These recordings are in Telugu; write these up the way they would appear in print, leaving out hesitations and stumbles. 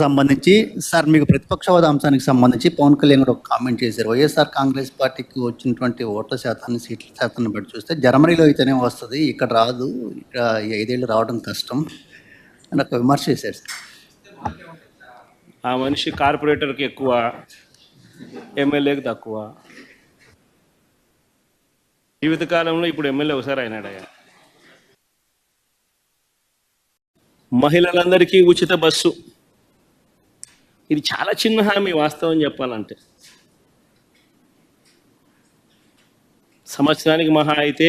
సంబంధించి సార్ మీకు ప్రతిపక్ష హోదా అంశానికి సంబంధించి పవన్ కళ్యాణ్ గారు ఒక కామెంట్ చేశారు. వైఎస్ఆర్ కాంగ్రెస్ పార్టీకి వచ్చినటువంటి ఓట్ల శాతాన్ని, సీట్ల శాతాన్ని బట్టి చూస్తే జర్మనీలో అయితేనే వస్తది. ఇక్కడ రాదు. ఇక్కడ ఈ 5 ఏళ్ళు రావడం కష్టం అని ఒక విమర్శ చేశారు సార్. ఆ మనిషి కార్పొరేటర్కి ఎక్కువ, ఎమ్మెల్యేకి తక్కువ. జీవితకాలంలో ఇప్పుడు ఎమ్మెల్యే ఒకసారి అయినాడయ్యా. మహిళలందరికీ ఉచిత బస్సు, ఇది చాలా చిన్న హామీ వాస్తవం చెప్పాలంటే. సంవత్సరానికి మహా అయితే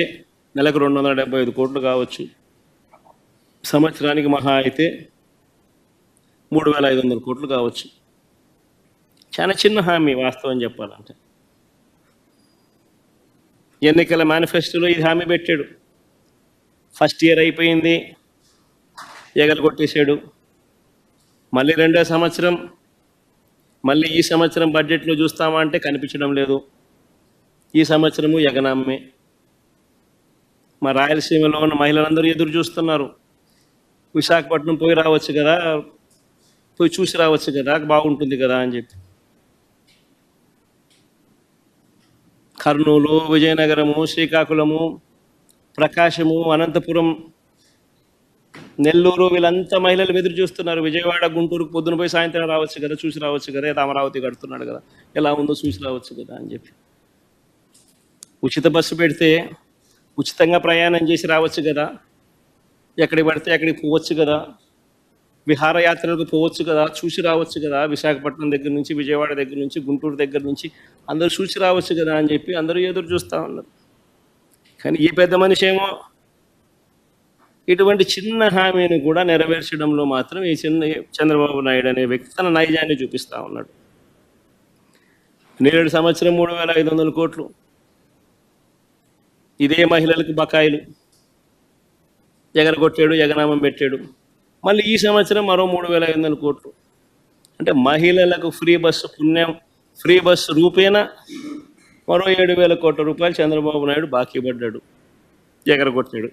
నెలకు 275 కోట్లు కావచ్చు, సంవత్సరానికి మహా అయితే 3500 కోట్లు కావచ్చు. చాలా చిన్న హామీ వాస్తవం చెప్పాలంటే. ఎన్నికల మేనిఫెస్టోలో ఇది హామీ పెట్టాడు. ఫస్ట్ ఇయర్ అయిపోయింది, ఎగలు కొట్టేశాడు. మళ్ళీ రెండో సంవత్సరం, మళ్ళీ ఈ సంవత్సరం బడ్జెట్లో చూస్తామా అంటే కనిపించడం లేదు. ఈ సంవత్సరము ఎగనామే. మా రాయలసీమలో ఉన్న మహిళలందరూ ఎదురు చూస్తున్నారు. విశాఖపట్నం పోయి రావచ్చు కదా, పోయి చూసి రావచ్చు కదా, బాగుంటుంది కదా అని చెప్పి. కర్నూలు, విజయనగరము, శ్రీకాకుళము, ప్రకాశము, అనంతపురం, నెల్లూరు, వీళ్ళంతా మహిళలు ఎదురు చూస్తున్నారు. విజయవాడ, గుంటూరుకు పొద్దున పోయి సాయంత్రం రావచ్చు కదా, చూసి రావచ్చు కదా, అమరావతి కడుతున్నాడు కదా, ఎలా ఉందో చూసి రావచ్చు కదా అని చెప్పి. ఉచిత బస్సు పెడితే ఉచితంగా ప్రయాణం చేసి రావచ్చు కదా, ఎక్కడికి పడితే అక్కడికి పోవచ్చు కదా, విహారయాత్రలకు పోవచ్చు కదా, చూసి రావచ్చు కదా, విశాఖపట్నం దగ్గర నుంచి, విజయవాడ దగ్గర నుంచి, గుంటూరు దగ్గర నుంచి అందరూ చూసి రావచ్చు కదా అని చెప్పి అందరూ ఎదురు చూస్తూ ఉన్నారు. కానీ ఈ పెద్ద మనిషి ఏమో ఇటువంటి చిన్న హామీని కూడా నెరవేర్చడంలో మాత్రం ఈ చంద్రబాబు నాయుడు అనే వ్యక్తి తన నైజాన్ని చూపిస్తూ ఉన్నాడు. నేడు సంవత్సరం 3500 కోట్లు ఇదే మహిళలకు బకాయిలు ఎగరగొట్టాడు, ఎగనామం పెట్టాడు. మళ్ళీ ఈ సంవత్సరం మరో 3500 కోట్లు. అంటే మహిళలకు ఫ్రీ బస్సు పుణ్యం, ఫ్రీ బస్సు రూపేణ మరో 7000 కోట్ల రూపాయలు చంద్రబాబు నాయుడు బాకీ పడ్డాడు, ఎగరగొట్టాడు.